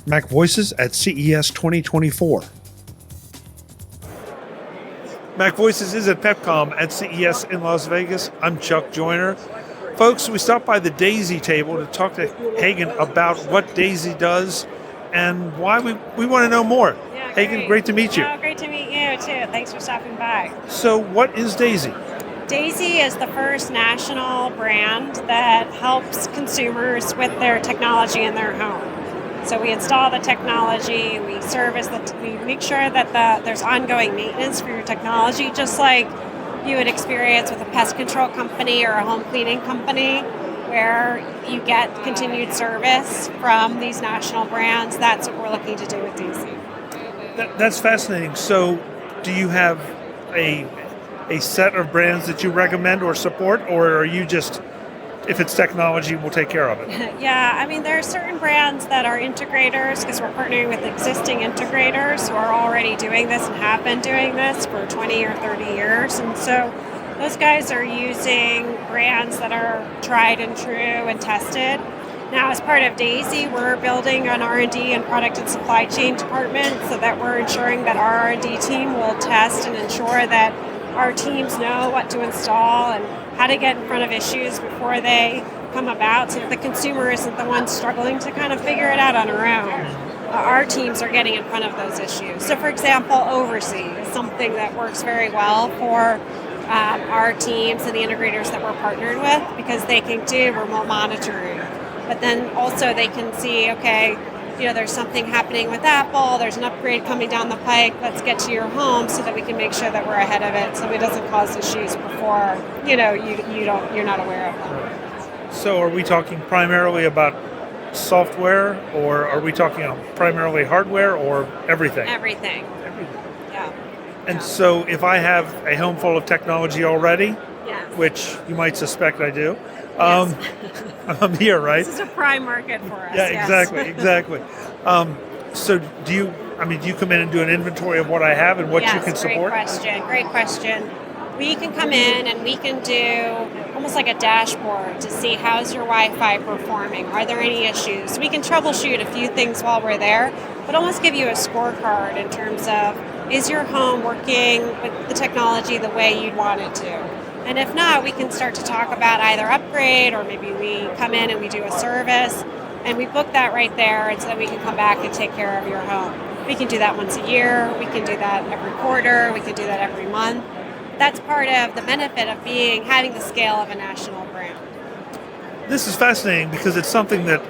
MacVoices at CES 2024. MacVoices is at Pepcom at CES in Las Vegas. I'm Chuck Joyner. Folks, we stopped by the Daisy table to talk to Hagan about what Daisy does and why we want to know more. Yeah, Hagan, great to meet you. Oh, great to meet you too. Thanks for stopping by. So what is Daisy? Daisy is the first national brand that helps consumers with their technology in their home. So we install the technology, we service we make sure that there's ongoing maintenance for your technology, just like you would experience with a pest control company or a home cleaning company, where you get continued service from these national brands. That's what we're looking to do with Daisy. That's fascinating. So do you have a set of brands that you recommend or support, or are you just, if it's technology, we'll take care of it? Yeah, I mean, there are certain brands that are integrators because we're partnering with existing integrators who are already doing this and have been doing this for 20 or 30 years. And so those guys are using brands that are tried and true and tested. Now, as part of Daisy, we're building an R&D and product and supply chain department so that we're ensuring that our R&D team will test and ensure that our teams know what to install and how to get in front of issues before they come about, so that the consumer isn't the one struggling to kind of figure it out on her own. Our teams are getting in front of those issues. So for example, Oversee is something that works very well for our teams and the integrators that we're partnered with, because they can do remote monitoring. But then also they can see, okay, there's something happening with Apple, there's an upgrade coming down the pike, let's get to your home so that we can make sure that we're ahead of it so it doesn't cause issues before, you're not aware of them. So are we talking primarily about software, or are we talking primarily hardware, or everything? Everything. Yeah. And so if I have a home full of technology already, yes, which you might suspect I do, yes. I'm here, right? This is a prime market for us. Yeah, yes. exactly. So do you come in and do an inventory of what I have and what you can support? Great question. We can come in and we can do almost like a dashboard to see how's your Wi-Fi performing. Are there any issues? We can troubleshoot a few things while we're there, but almost give you a scorecard in terms of, is your home working with the technology the way you'd want it to? And if not, we can start to talk about either upgrade, or maybe we come in and we do a service and we book that right there, and so that we can come back and take care of your home. We can do that once a year, we can do that every quarter, we can do that every month. That's part of the benefit of having the scale of a national brand. This is fascinating because it's something that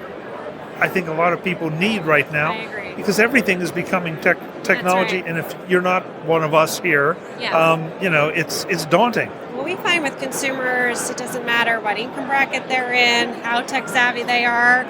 I think a lot of people need right now. I agree. Because everything is becoming technology, right. and if you're not one of us here, Yes. It's daunting. Well, we find with consumers, it doesn't matter what income bracket they're in, how tech savvy they are.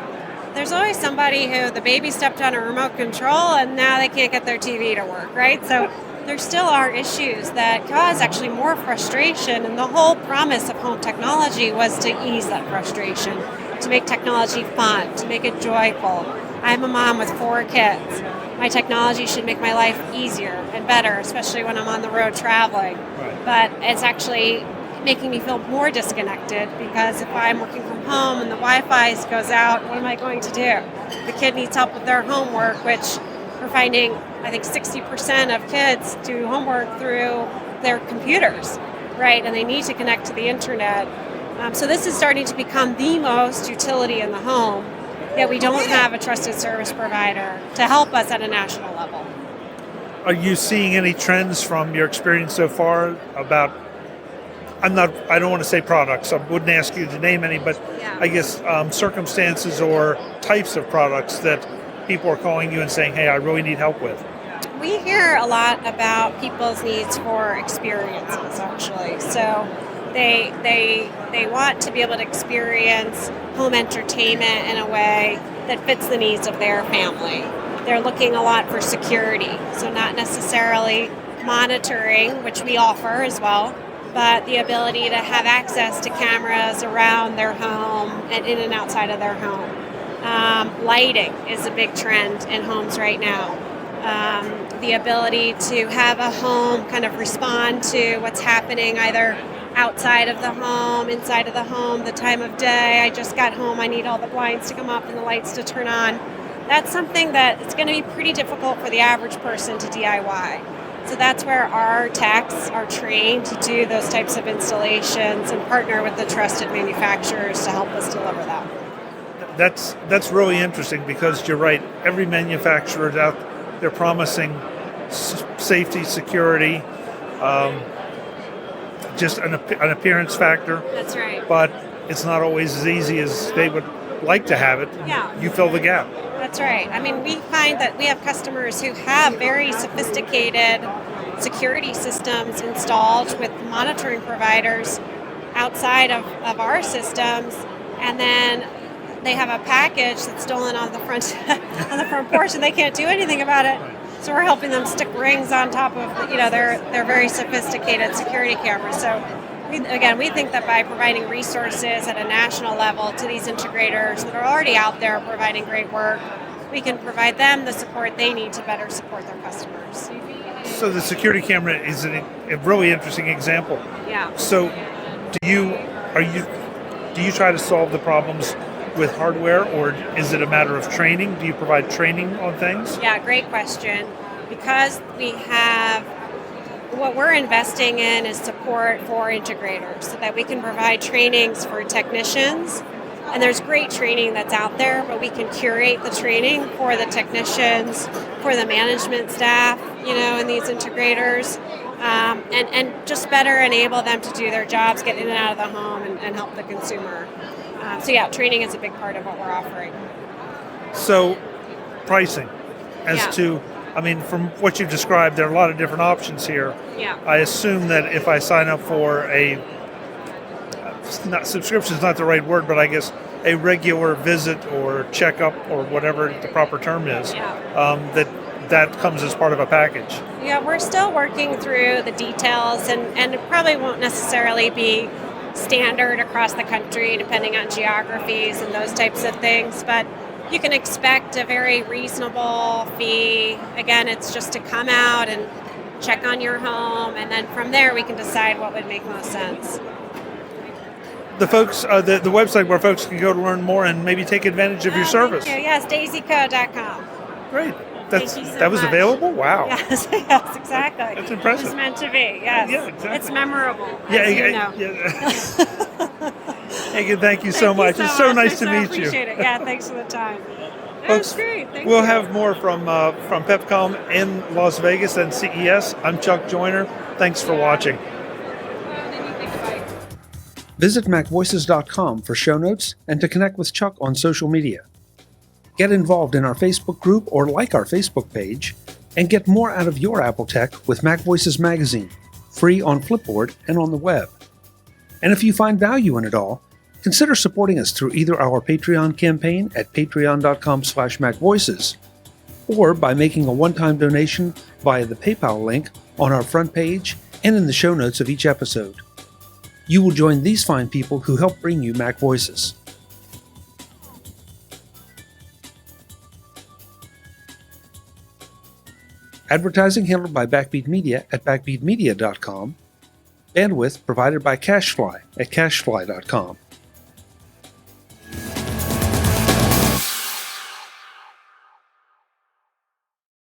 There's always somebody who the baby stepped on a remote control and now they can't get their TV to work, right? So there still are issues that cause actually more frustration, and the whole promise of home technology was to ease that frustration, to make technology fun, to make it joyful. I'm a mom with 4 kids. My technology should make my life easier and better, especially when I'm on the road traveling. Right. But it's actually making me feel more disconnected, because if I'm working from home and the Wi-Fi goes out, what am I going to do? The kid needs help with their homework, which we're finding, I think 60% of kids do homework through their computers, right? And they need to connect to the internet. So this is starting to become the most utility in the home, yet we don't have a trusted service provider to help us at a national level. Are you seeing any trends from your experience so far about, I don't want to say products, I wouldn't ask you to name any, but Yeah. I guess circumstances or types of products that people are calling you and saying, hey, I really need help with? We hear a lot about people's needs for experiences, actually. So they want to be able to experience home entertainment in a way that fits the needs of their family. They're looking a lot for security, so not necessarily monitoring, which we offer as well, but the ability to have access to cameras around their home and in and outside of their home. Lighting is a big trend in homes right now. The ability to have a home kind of respond to what's happening either outside of the home, inside of the home, the time of day. I just got home, I need all the blinds to come up and the lights to turn on. that's something that it's going to be pretty difficult for the average person to DIY. So that's where our techs are trained to do those types of installations and partner with the trusted manufacturers to help us deliver that. That's really interesting because you're right. Every manufacturer is out there promising safety, security, just an appearance factor. That's right. But it's not always as easy as they would like to have it. Yeah. You fill the gap. That's right. I mean, we find that we have customers who have very sophisticated security systems installed with monitoring providers outside of our systems, and then they have a package that's stolen on the front on the front porch, and they can't do anything about it. So we're helping them stick rings on top of their very sophisticated security cameras. So we think that by providing resources at a national level to these integrators that are already out there providing great work, we can provide them the support they need to better support their customers. So the security camera is a really interesting example. Yeah. So do you try to solve the problems with hardware, or is it a matter of training? Do you provide training on things? Yeah, great question. Because what we're investing in is support for integrators so that we can provide trainings for technicians. And there's great training that's out there, but we can curate the training for the technicians, for the management staff, in these integrators, and just better enable them to do their jobs, get in and out of the home, and help the consumer. Training is a big part of what we're offering. So, pricing, from what you've described, there are a lot of different options here. Yeah. I assume that if I sign up for subscription is not the right word, but I guess a regular visit or checkup or whatever the proper term is, that comes as part of a package. Yeah, we're still working through the details, and it probably won't necessarily be standard across the country depending on geographies and those types of things, but you can expect a very reasonable fee. Again, it's just to come out and check on your home, and then from there we can decide what would make most sense. The folks, the website where folks can go to learn more and maybe take advantage of your service. Thank you. Yes, daisyco.com. Great. Thank you so that was much. Available? Wow. Yes, exactly. That's impressive. It was meant to be, yes. Yeah, exactly. It's memorable, Yeah, Hagan, thank you so much. It's so nice to meet you. Appreciate it. Yeah, thanks for the time. Folks, great. Thank we'll you. have more from Pepcom in Las Vegas and CES. I'm Chuck Joyner. Thanks for watching. Visit MacVoices.com for show notes and to connect with Chuck on social media. Get involved in our Facebook group or like our Facebook page, and get more out of your Apple tech with MacVoices Magazine, free on Flipboard and on the web. And if you find value in it all, consider supporting us through either our Patreon campaign at patreon.com/MacVoices, or by making a one-time donation via the PayPal link on our front page and in the show notes of each episode. You will join these fine people who help bring you MacVoices. Advertising handled by Backbeat Media at backbeatmedia.com. Bandwidth provided by CashFly at cashfly.com.